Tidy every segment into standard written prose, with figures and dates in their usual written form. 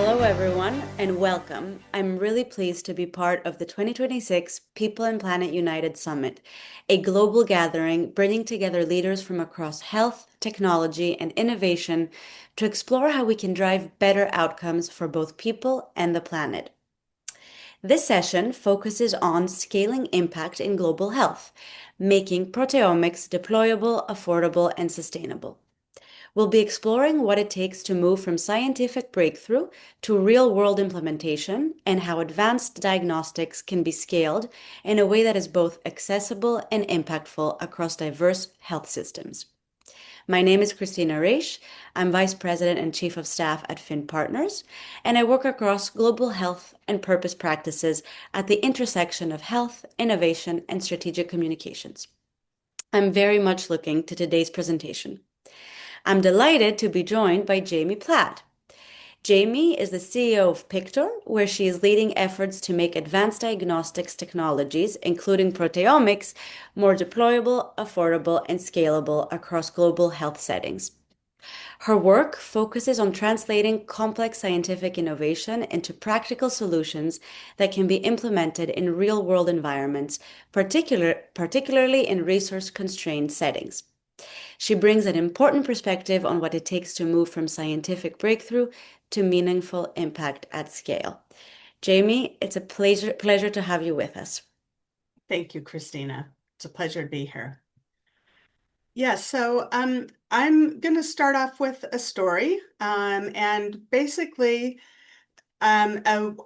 Hello, everyone, and welcome. I'm really pleased to be part of the 2026 People and Planet United Summit, a global gathering bringing together leaders from across health, technology, and innovation to explore how we can drive better outcomes for both people and the planet. This session focuses on scaling impact in global health, making proteomics deployable, affordable, and sustainable. We'll be exploring what it takes to move from scientific breakthrough to real-world implementation and how advanced diagnostics can be scaled in a way that is both accessible and impactful across diverse health systems. My name is Christina Raish. I'm Vice President and Chief of Staff at Fin Partners, and I work across global health and purpose practices at the intersection of health, innovation, and strategic communications. I'm very much looking to today's presentation. I'm delighted to be joined by Jamie Platt. Jamie is the CEO of Pictor, where she is leading efforts to make advanced diagnostics technologies, including proteomics, more deployable, affordable, and scalable across global health settings. Her work focuses on translating complex scientific innovation into practical solutions that can be implemented in real-world environments, particularly in resource-constrained settings. She brings an important perspective on what it takes to move from scientific breakthrough to meaningful impact at scale. Jamie, it's a pleasure to have you with us. Thank you, Christina. It's a pleasure to be here. I'm going to start off with a story. And basically, young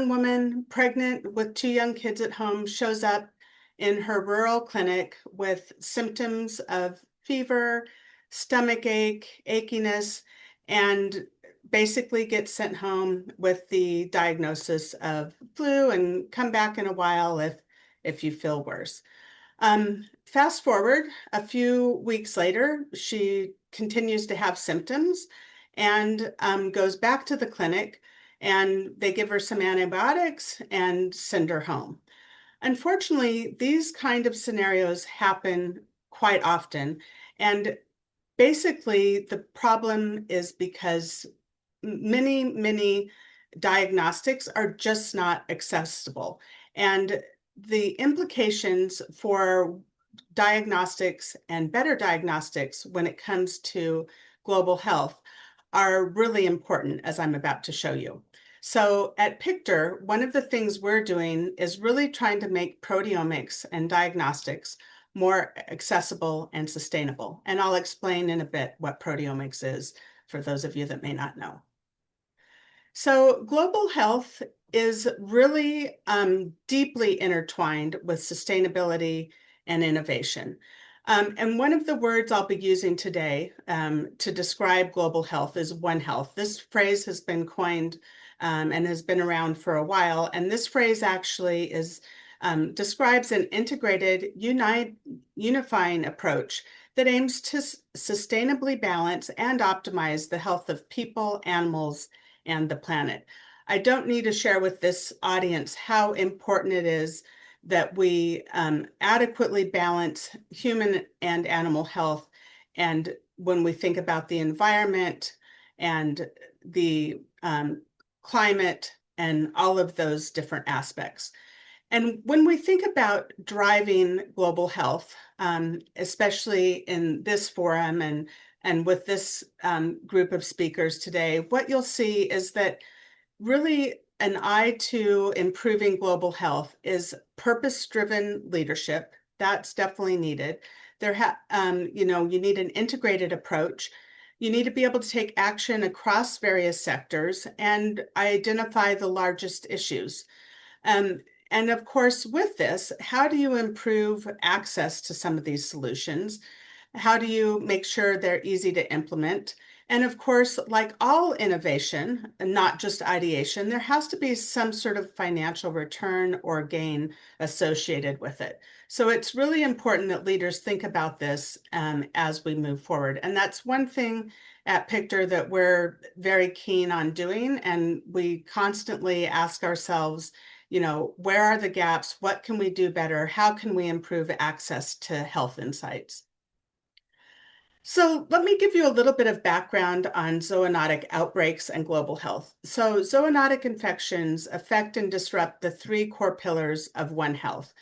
woman, pregnant with two young kids at home, shows up in her rural clinic with symptoms of fever, stomach ache, achiness, and basically gets sent home with the diagnosis of flu and come back in a while if you feel worse. Fast forward a few weeks later, she continues to have symptoms and goes back to the clinic, and they give her some antibiotics and send her home. Unfortunately, these kind of scenarios happen quite often. And basically, the problem is because many diagnostics are just not accessible. And the implications for diagnostics and better diagnostics when it comes to global health are really important, as I'm about to show you. So at Pictor, one of the things we're doing is really trying to make proteomics and diagnostics more accessible and sustainable. And I'll explain in a bit what proteomics is for those of you that may not know. So global health is really deeply intertwined with sustainability and innovation. And one of the words I'll be using today to describe global health is One Health. This phrase has been coined and has been around for a while. And this phrase actually describes an integrated, unifying approach that aims to sustainably balance and optimize the health of people, animals, and the planet. I don't need to share with this audience how important it is that we adequately balance human and animal health. And when we think about the environment and the climate and all of those different aspects. And when we think about driving global health, especially in this forum and with this group of speakers today, what you'll see is that really an eye to improving global health is purpose-driven leadership. That's definitely needed. You need an integrated approach. You need to be able to take action across various sectors and identify the largest issues. And of course, with this, how do you improve access to some of these solutions? How do you make sure they're easy to implement? And of course, like all innovation, and not just ideation, there has to be some sort of financial return or gain associated with it. So it's really important that leaders think about this as we move forward. And that's one thing at Pictor that we're very keen on doing. And we constantly ask ourselves, where are the gaps? What can we do better? How can we improve access to health insights? So let me give you a little bit of background on zoonotic outbreaks and global health. So zoonotic infections affect and disrupt the three core pillars of One Health.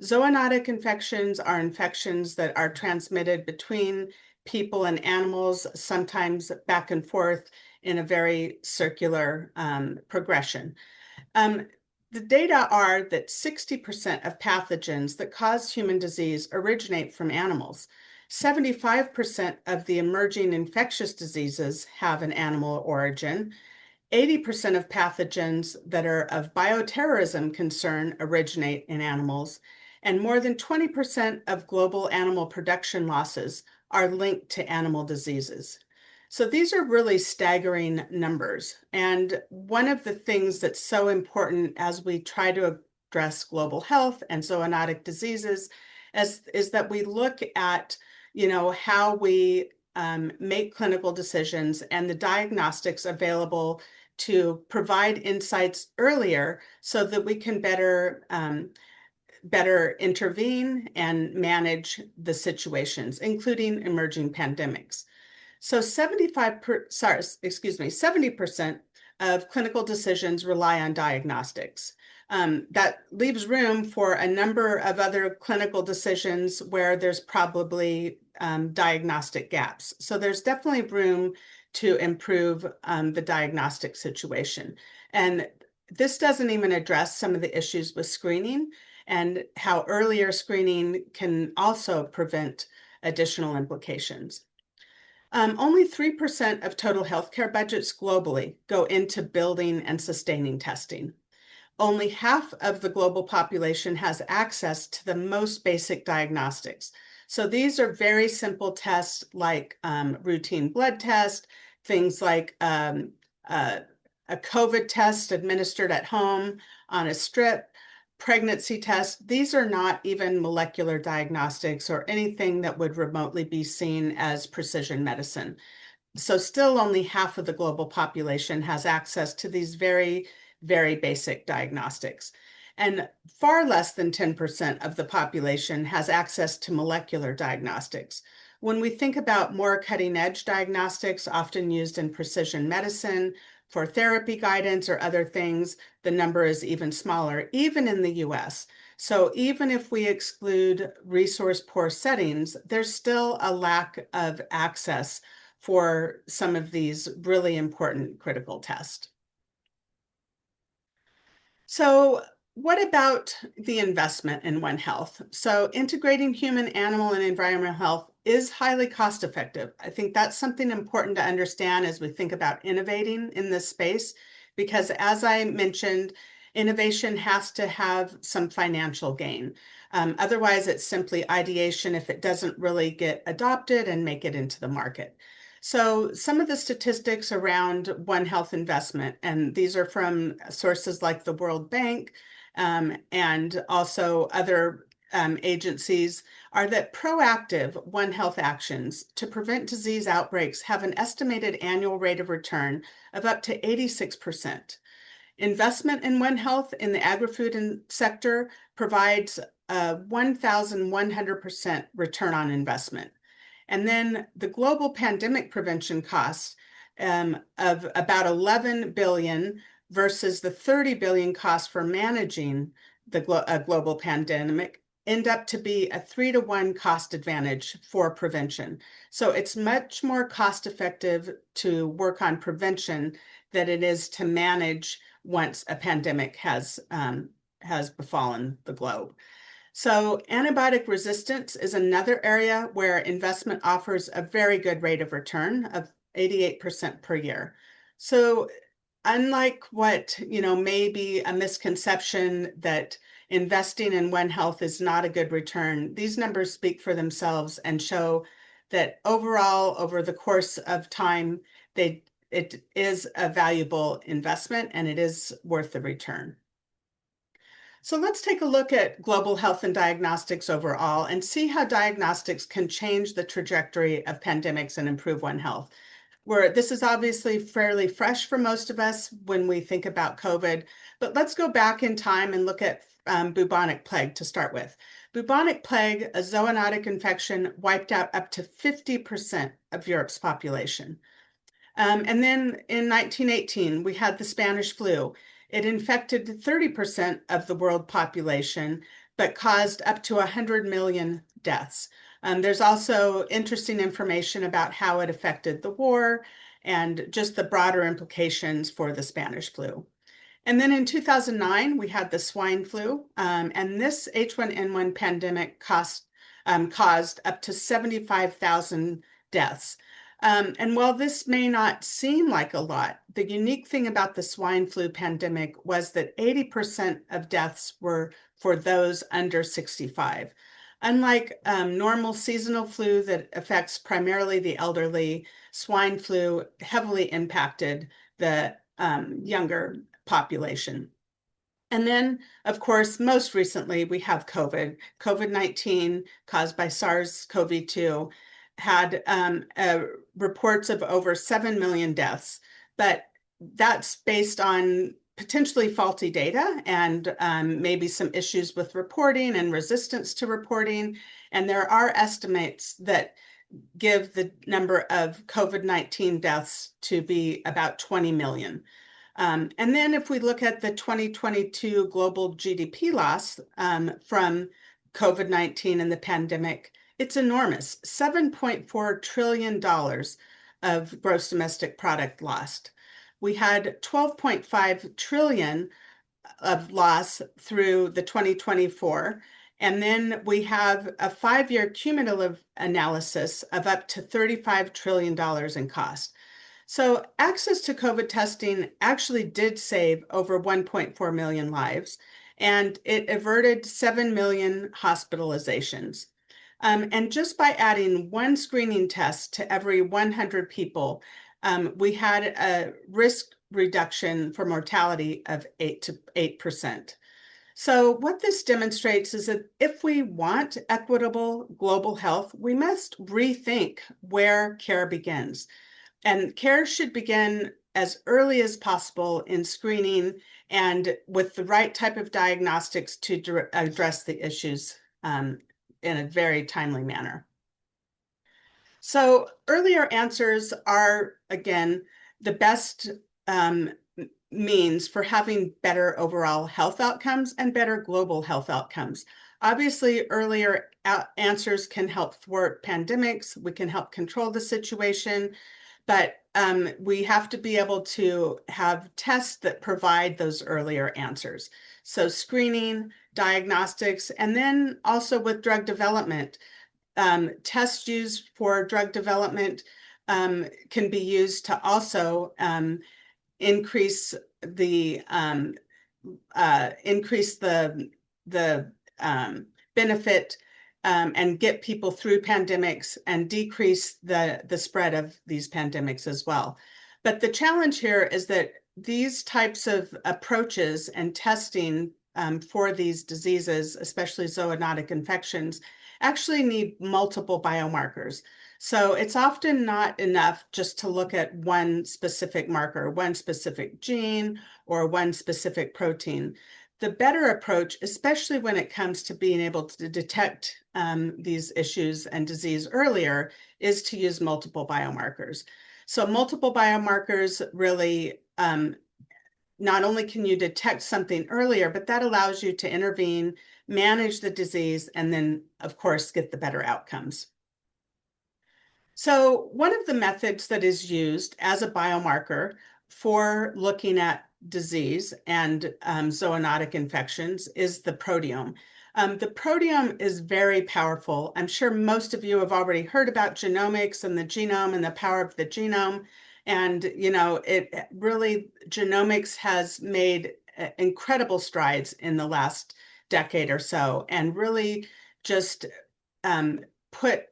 Zoonotic infections are infections that are transmitted between people and animals, sometimes back and forth in a very circular progression. Um, the data are that 60% of pathogens that cause human disease originate from animals. 75% of the emerging infectious diseases have an animal origin. 80% of pathogens that are of bioterrorism concern originate in animals, and more than 20% of global animal production losses are linked to animal diseases. So these are really staggering numbers. And one of the things that's so important as we try to address global health and zoonotic diseases is that we look at, how we make clinical decisions and the diagnostics available to provide insights earlier so that we can better intervene and manage the situations, including emerging pandemics. So 70% of clinical decisions rely on diagnostics. That leaves room for a number of other clinical decisions where there's probably diagnostic gaps. So there's definitely room to improve the diagnostic situation. And this doesn't even address some of the issues with screening and how earlier screening can also prevent additional implications. Only 3% of total healthcare budgets globally go into building and sustaining testing. Only half of the global population has access to the most basic diagnostics. So these are very simple tests like routine blood test, things like a COVID test administered at home on a strip, pregnancy tests. These are not even molecular diagnostics or anything that would remotely be seen as precision medicine. So still only half of the global population has access to these very, very basic diagnostics. And far less than 10% of the population has access to molecular diagnostics. When we think about more cutting edge diagnostics, often used in precision medicine for therapy guidance or other things, the number is even smaller, even in the US. So even if we exclude resource poor settings, there's still a lack of access for some of these really important critical tests. So what about the investment in One Health? So integrating human, animal, and environmental health is highly cost effective. I think that's something important to understand as we think about innovating in this space, because as I mentioned, innovation has to have some financial gain. Otherwise, it's simply ideation if it doesn't really get adopted and make it into the market. So some of the statistics around One Health investment, and these are from sources like the World Bank and also other agencies, are that proactive One Health actions to prevent disease outbreaks have an estimated annual rate of return of up to 86%. Investment in One Health in the agri-food sector provides a 1,100% return on investment. And then the global pandemic prevention costs of about 11 billion versus the 30 billion cost for managing the global pandemic end up to be a 3-to-1 cost advantage for prevention. So it's much more cost effective to work on prevention than it is to manage once a pandemic has befallen the globe. So antibiotic resistance is another area where investment offers a very good rate of return of 88% per year. So unlike what, may be a misconception that investing in One Health is not a good return, these numbers speak for themselves and show that overall, over the course of time, it is a valuable investment and it is worth the return. So let's take a look at global health and diagnostics overall and see how diagnostics can change the trajectory of pandemics and improve One Health. This is obviously fairly fresh for most of us when we think about COVID, but let's go back in time and look at bubonic plague to start with. Bubonic plague, a zoonotic infection, wiped out up to 50% of Europe's population. And then in 1918, we had the Spanish flu. It infected 30% of the world population, but caused up to 100 million deaths. There's also interesting information about how it affected the war and just the broader implications for the Spanish flu. And then in 2009, we had the swine flu, and this H1N1 pandemic caused up to 75,000 deaths. And while this may not seem like a lot, the unique thing about the swine flu pandemic was that 80% of deaths were for those under 65. Unlike normal seasonal flu that affects primarily the elderly, swine flu heavily impacted the younger population. And then, of course, most recently, we have COVID. COVID-19, caused by SARS-CoV-2, had reports of over 7 million deaths, but that's based on potentially faulty data and maybe some issues with reporting and resistance to reporting. And there are estimates that give the number of COVID-19 deaths to be about 20 million. And then if we look at the 2022 global GDP loss from COVID-19 and the pandemic, it's enormous, $7.4 trillion of gross domestic product lost. We had 12.5 trillion of loss through the 2024. And then we have a 5-year cumulative analysis of up to $35 trillion in cost. So access to COVID testing actually did save over 1.4 million lives, and it averted 7 million hospitalizations. And just by adding one screening test to every 100 people, we had a risk reduction for mortality of 8%. So what this demonstrates is that if we want equitable global health, we must rethink where care begins. And care should begin as early as possible in screening and with the right type of diagnostics to address the issues in a very timely manner. So earlier answers are, again, the best means for having better overall health outcomes and better global health outcomes. Obviously, earlier answers can help thwart pandemics. We can help control the situation, but we have to be able to have tests that provide those earlier answers. So screening, diagnostics, and then also with drug development. Tests used for drug development can be used to also increase the benefit and get people through pandemics and decrease the spread of these pandemics as well. But the challenge here is that these types of approaches and testing for these diseases, especially zoonotic infections, actually need multiple biomarkers. So it's often not enough just to look at one specific marker, one specific gene, or one specific protein. The better approach, especially when it comes to being able to detect these issues and disease earlier, is to use multiple biomarkers. So multiple biomarkers really, not only can you detect something earlier, but that allows you to intervene, manage the disease, and then, of course, get the better outcomes. So one of the methods that is used as a biomarker for looking at disease and zoonotic infections is the proteome. The proteome is very powerful. I'm sure most of you have already heard about genomics and the genome and the power of the genome. And, you know, it really, genomics has made incredible strides in the last decade or so, and really just put,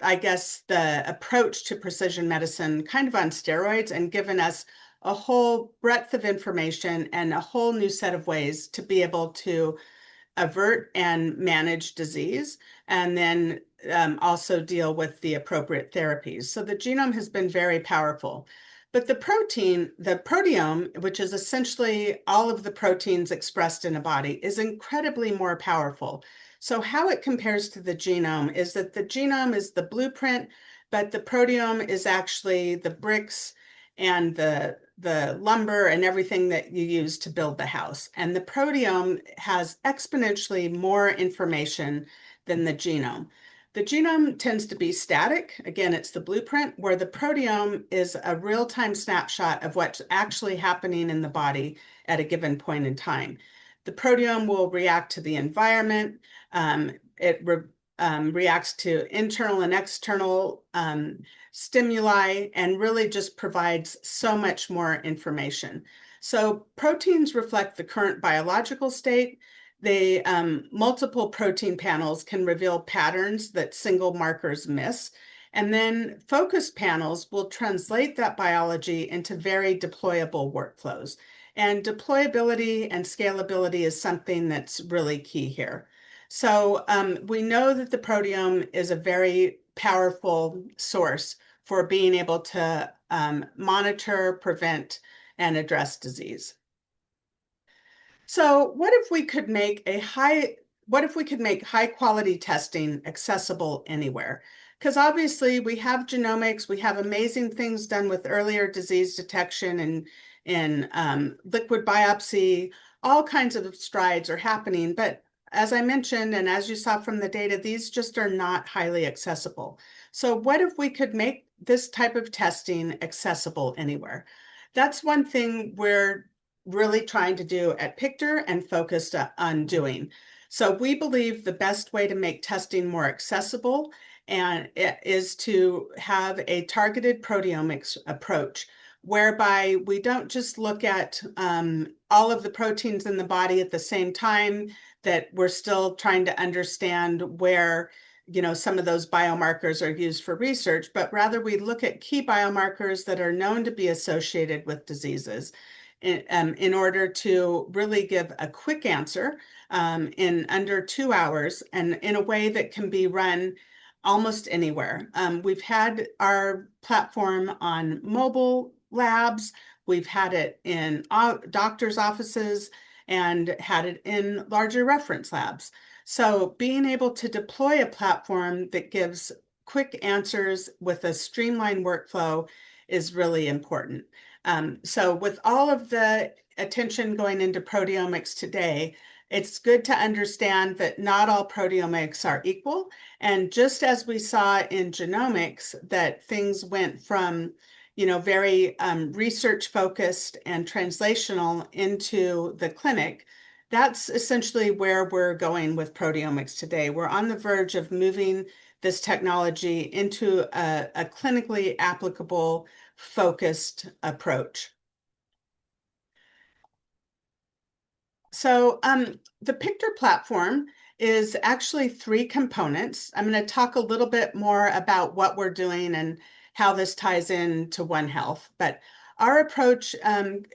I guess, the approach to precision medicine kind of on steroids and given us a whole breadth of information and a whole new set of ways to be able to avert and manage disease, and then also deal with the appropriate therapies. So the genome has been very powerful. But the protein, the proteome, which is essentially all of the proteins expressed in a body, is incredibly more powerful. So how it compares to the genome is that the genome is the blueprint, but the proteome is actually the bricks and the lumber and everything that you use to build the house. And the proteome has exponentially more information than the genome. The genome tends to be static. Again, it's the blueprint, where the proteome is a real-time snapshot of what's actually happening in the body at a given point in time. The proteome will react to the environment. It reacts to internal and external stimuli and really just provides so much more information. So proteins reflect the current biological state. They multiple protein panels can reveal patterns that single markers miss. And then focused panels will translate that biology into very deployable workflows. And deployability and scalability is something that's really key here. So we know that the proteome is a very powerful source for being able to monitor, prevent, and address disease. So what if we could make high quality testing accessible anywhere? Because obviously we have genomics, we have amazing things done with earlier disease detection and in liquid biopsy, all kinds of strides are happening. But as I mentioned, and as you saw from the data, these just are not highly accessible. So what if we could make this type of testing accessible anywhere? That's one thing we're really trying to do at Pictor and focused on doing. So we believe the best way to make testing more accessible and is to have a targeted proteomics approach, whereby we don't just look at all of the proteins in the body at the same time, that we're still trying to understand where some of those biomarkers are used for research, but rather we look at key biomarkers that are known to be associated with diseases in order to really give a quick answer in under 2 hours and in a way that can be run almost anywhere. We've had our platform on mobile labs. We've had it in doctors' offices and had it in larger reference labs. So being able to deploy a platform that gives quick answers with a streamlined workflow is really important. So with all of the attention going into proteomics today, it's good to understand that not all proteomics are equal. And just as we saw in genomics, that things went from very research focused and translational into the clinic, that's essentially where we're going with proteomics today. We're on the verge of moving this technology into a clinically applicable, focused approach. So the Pictor platform is actually 3 components. I'm going to talk a little bit more about what we're doing and how this ties into One Health. But our approach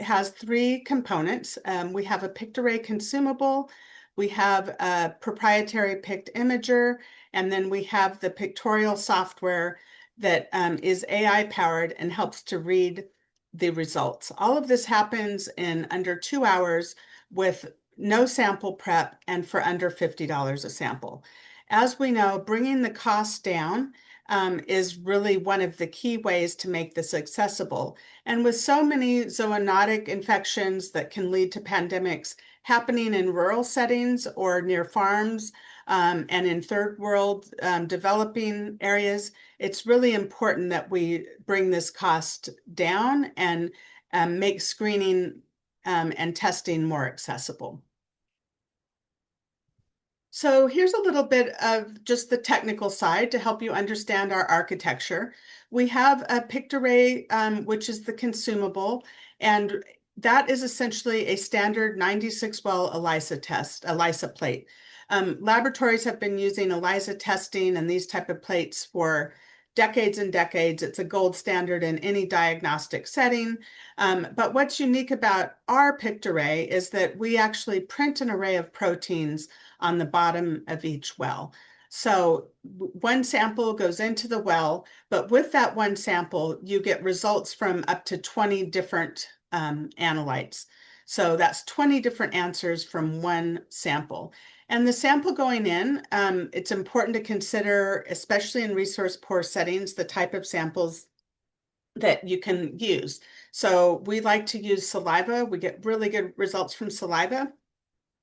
has 3 components. We have a PictArray consumable, we have a proprietary Pict imager, and then we have the pictorial software that is AI powered and helps to read the results. All of this happens in under 2 hours with no sample prep and for under $50 a sample. As we know, bringing the cost down is really one of the key ways to make this accessible. And with so many zoonotic infections that can lead to pandemics happening in rural settings or near farms and in third world developing areas, it's really important that we bring this cost down and make screening and testing more accessible. So here's a little bit of just the technical side to help you understand our architecture. We have a PictArray, which is the consumable, and that is essentially a standard 96-well ELISA test, ELISA plate. Laboratories have been using ELISA testing and these type of plates for decades and decades. It's a gold standard in any diagnostic setting. But what's unique about our PictArray is that we actually print an array of proteins on the bottom of each well. So one sample goes into the well, but with that one sample, you get results from up to 20 different analytes. So that's 20 different answers from one sample. And the sample going in, it's important to consider, especially in resource poor settings, the type of samples that you can use. So we like to use saliva. We get really good results from saliva.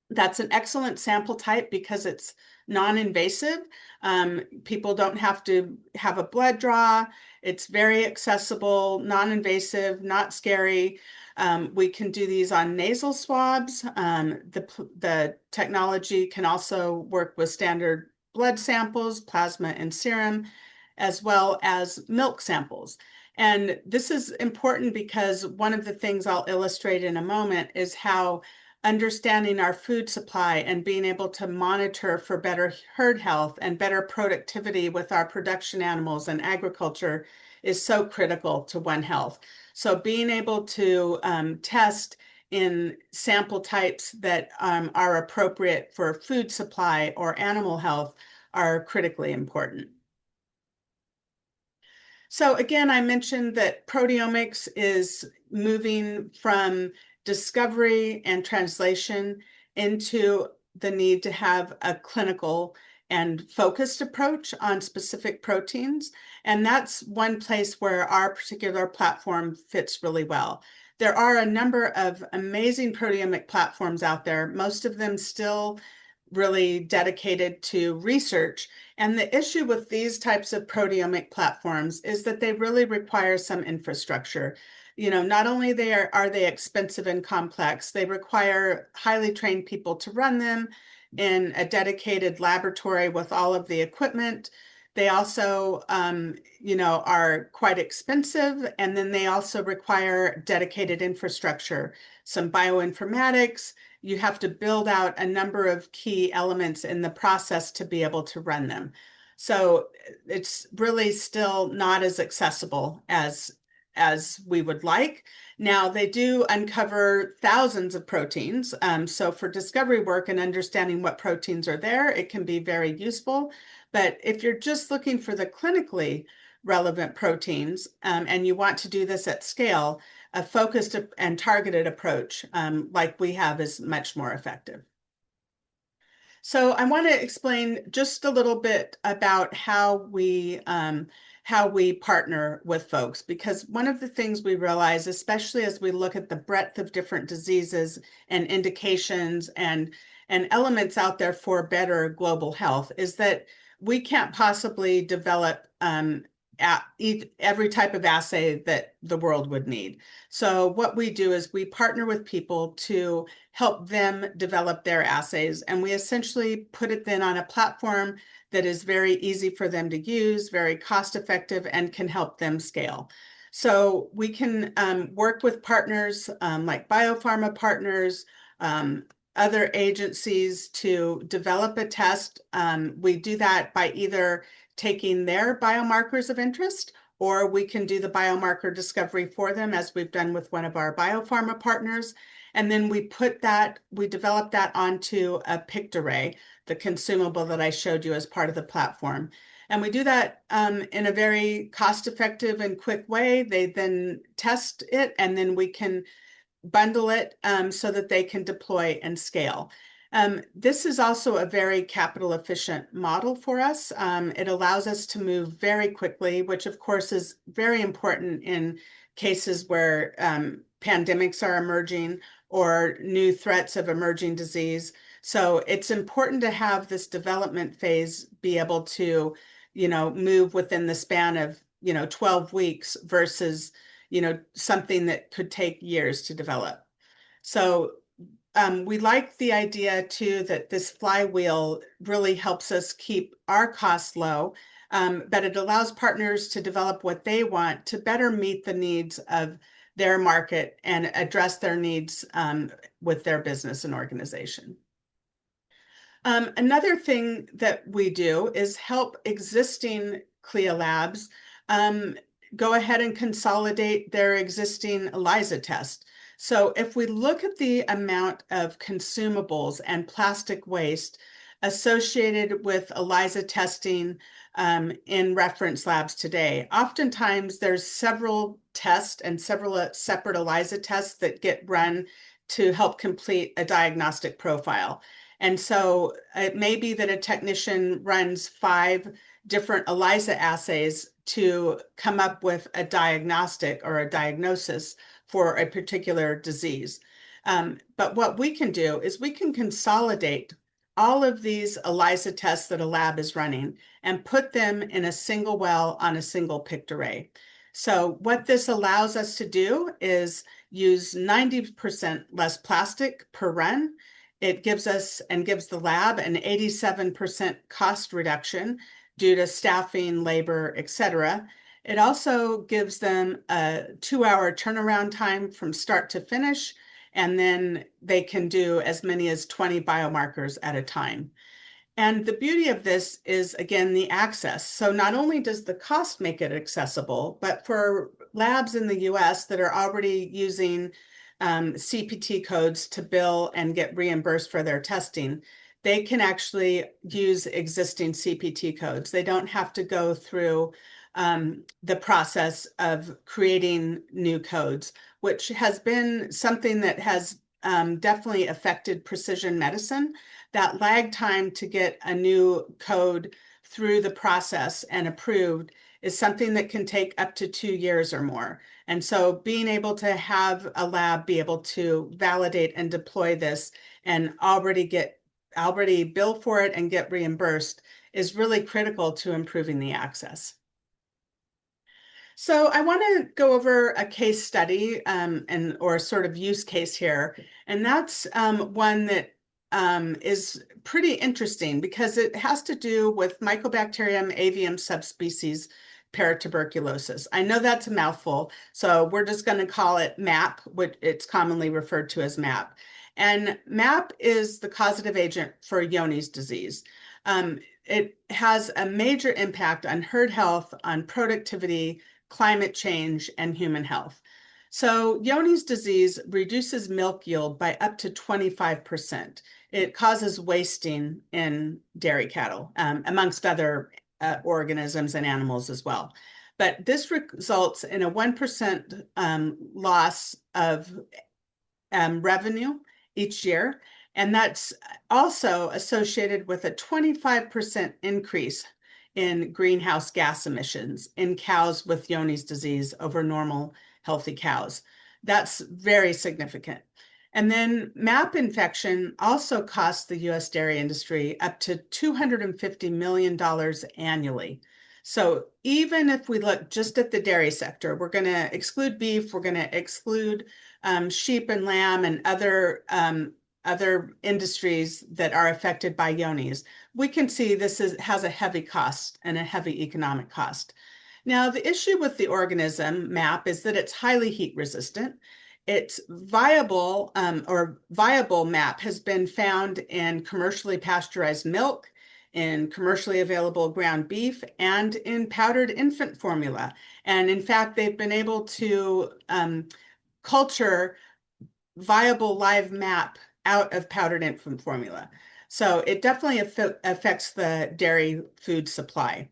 That's an excellent sample type because it's non-invasive. People don't have to have a blood draw. It's very accessible, non-invasive, not scary. We can do these on nasal swabs. The technology can also work with standard blood samples, plasma and serum, as well as milk samples. And this is important because one of the things I'll illustrate in a moment is how understanding our food supply and being able to monitor for better herd health and better productivity with our production animals and agriculture is so critical to One Health. So being able to test in sample types that are appropriate for food supply or animal health are critically important. So again, I mentioned that proteomics is moving from discovery and translation into the need to have a clinical and focused approach on specific proteins. And that's one place where our particular platform fits really well. There are a number of amazing proteomic platforms out there, most of them still really dedicated to research. And the issue with these types of proteomic platforms is that they really require some infrastructure. Not only are they expensive and complex, they require highly trained people to run them in a dedicated laboratory with all of the equipment. They also, are quite expensive, and then they also require dedicated infrastructure, some bioinformatics. You have to build out a number of key elements in the process to be able to run them. So it's really still not as accessible as we would like. Now, they do uncover thousands of proteins. So for discovery work and understanding what proteins are there, it can be very useful. But if you're just looking for the clinically relevant proteins and you want to do this at scale, a focused and targeted approach like we have is much more effective. So I want to explain just a little bit about how we partner with folks, because one of the things we realize, especially as we look at the breadth of different diseases and indications and elements out there for better global health, is that we can't possibly develop every type of assay that the world would need. So what we do is we partner with people to help them develop their assays, and we essentially put it then on a platform that is very easy for them to use, very cost effective, and can help them scale. So we can work with partners like biopharma partners, other agencies to develop a test. We do that by either taking their biomarkers of interest, or we can do the biomarker discovery for them, as we've done with one of our biopharma partners. And then we develop that onto a picked array, the consumable that I showed you as part of the platform. And we do that in a very cost-effective and quick way. They then test it, and then we can bundle it so that they can deploy and scale. This is also a very capital efficient model for us. It allows us to move very quickly, which of course is very important in cases where pandemics are emerging or new threats of emerging disease. So it's important to have this development phase be able to, move within the span of, 12 weeks versus, something that could take years to develop. So we like the idea too that this flywheel really helps us keep our costs low, but it allows partners to develop what they want to better meet the needs of their market and address their needs with their business and organization. Another thing that we do is help existing CLIA labs go ahead and consolidate their existing ELISA test. So if we look at the amount of consumables and plastic waste associated with ELISA testing in reference labs today, oftentimes there's several tests and several separate ELISA tests that get run to help complete a diagnostic profile. And so it may be that a technician runs 5 different ELISA assays to come up with a diagnostic or a diagnosis for a particular disease. But what we can do is we can consolidate all of these ELISA tests that a lab is running and put them in a single well on a single picked array. So what this allows us to do is use 90% less plastic per run. It gives us and gives the lab an 87% cost reduction due to staffing, labor, etc. It also gives them a 2-hour turnaround time from start to finish, and then they can do as many as 20 biomarkers at a time. And the beauty of this is, again, the access. So not only does the cost make it accessible, but for labs in the US that are already using CPT codes to bill and get reimbursed for their testing, they can actually use existing CPT codes. They don't have to go through the process of creating new codes, which has been something that has definitely affected precision medicine. That lag time to get a new code through the process and approved is something that can take up to 2 years or more. And so being able to have a lab be able to validate and deploy this and already bill for it and get reimbursed is really critical to improving the access. So I want to go over a case study or sort of use case here, and that's one that is pretty interesting because it has to do with Mycobacterium avium subspecies paratuberculosis. I know that's a mouthful, so we're just going to call it MAP, which it's commonly referred to as MAP. And MAP is the causative agent for Johne's disease. It has a major impact on herd health, on productivity, climate change, and human health. So Johne's disease reduces milk yield by up to 25%. It causes wasting in dairy cattle, amongst other organisms and animals as well. But this results in a 1% loss of revenue each year. And that's also associated with a 25% increase in greenhouse gas emissions in cows with Johne's disease over normal healthy cows. That's very significant. And then MAP infection also costs the US dairy industry up to $250 million annually. So even if we look just at the dairy sector, we're going to exclude beef, we're going to exclude sheep and lamb and other industries that are affected by Johne's, we can see this has a heavy cost and a heavy economic cost. Now, the issue with the organism MAP is that it's highly heat resistant. Its viable MAP has been found in commercially pasteurized milk, in commercially available ground beef, and in powdered infant formula. And in fact, they've been able to culture viable live MAP out of powdered infant formula. So it definitely affects the dairy food supply.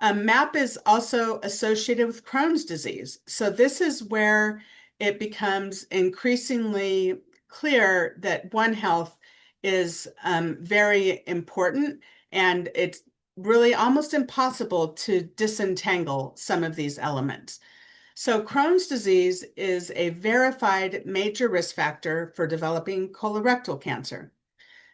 MAP is also associated with Crohn's disease. So this is where it becomes increasingly clear that One Health is very important, and it's really almost impossible to disentangle some of these elements. So Crohn's disease is a verified major risk factor for developing colorectal cancer.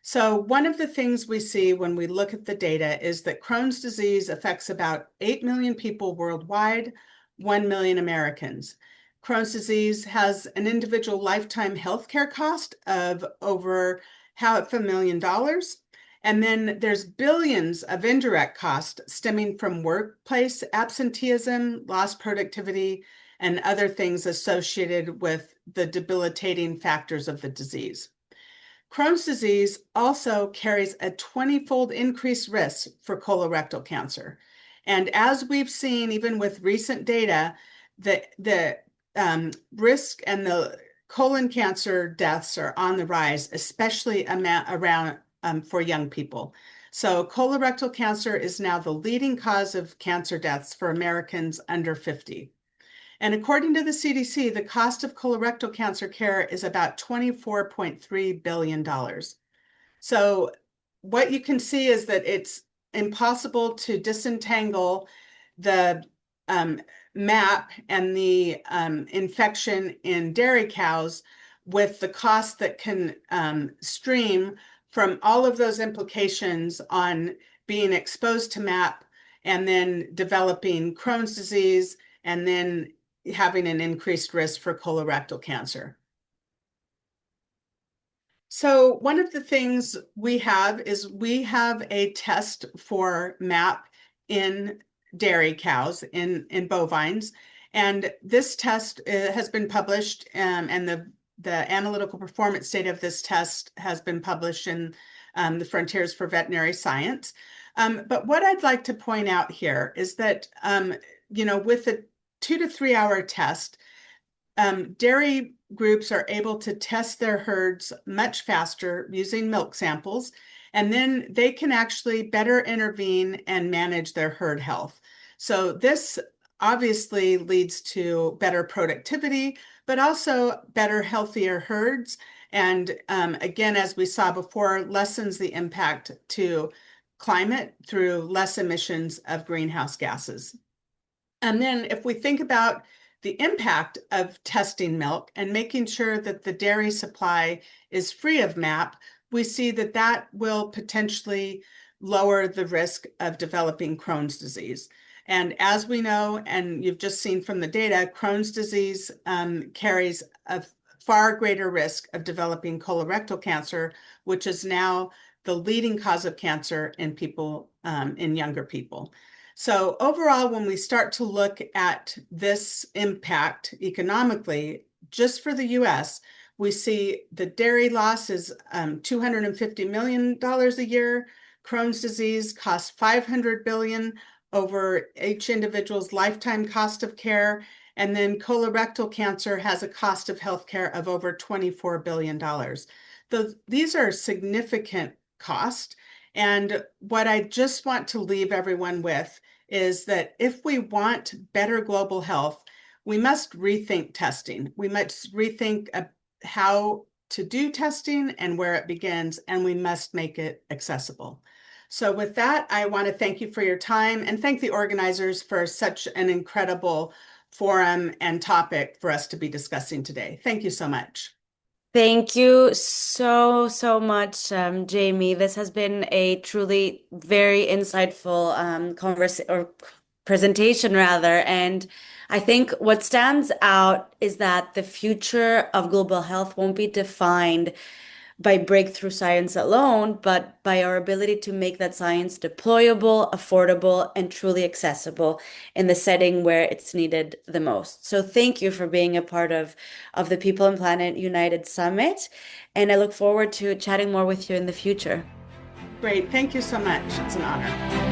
So one of the things we see when we look at the data is that Crohn's disease affects about 8 million people worldwide, 1 million Americans. Crohn's disease has an individual lifetime healthcare cost of over $500,000. And then there's billions of indirect costs stemming from workplace absenteeism, lost productivity, and other things associated with the debilitating factors of the disease. Crohn's disease also carries a 20-fold increased risk for colorectal cancer. And as we've seen, even with recent data, the risk and the colon cancer deaths are on the rise, especially around for young people. So colorectal cancer is now the leading cause of cancer deaths for Americans under 50. And according to the CDC, the cost of colorectal cancer care is about $24.3 billion. So what you can see is that it's impossible to disentangle the MAP and the infection in dairy cows with the cost that can stream from all of those implications on being exposed to MAP and then developing Crohn's disease and then having an increased risk for colorectal cancer. So one of the things we have is we have a test for MAP in dairy cows, in bovines. And this test has been published, and the analytical performance data of this test has been published in the Frontiers for Veterinary Science. But what I'd like to point out here is that, with a 2 to 3 hour test, dairy groups are able to test their herds much faster using milk samples, and then they can actually better intervene and manage their herd health. So this obviously leads to better productivity, but also better, healthier herds. And again, as we saw before, lessens the impact to climate through less emissions of greenhouse gases. And then if we think about the impact of testing milk and making sure that the dairy supply is free of MAP, we see that that will potentially lower the risk of developing Crohn's disease. And as we know, and you've just seen from the data, Crohn's disease carries a far greater risk of developing colorectal cancer, which is now the leading cause of cancer in people, in younger people. So overall, when we start to look at this impact economically, just for the US, we see the dairy loss is $250 million a year. Crohn's disease costs $500 billion over each individual's lifetime cost of care. And then colorectal cancer has a cost of healthcare of over $24 billion. These are significant costs. And what I just want to leave everyone with is that if we want better global health, we must rethink testing. We must rethink how to do testing and where it begins, and we must make it accessible. So with that, I want to thank you for your time and thank the organizers for such an incredible forum and topic for us to be discussing today. Thank you so much. Thank you so, so much, Jamie. This has been a truly very insightful presentation rather. And I think what stands out is that the future of global health won't be defined by breakthrough science alone, but by our ability to make that science deployable, affordable, and truly accessible in the setting where it's needed the most. So thank you for being a part of the People and Planet United Summit, and I look forward to chatting more with you in the future. Great. Thank you so much. It's an honor.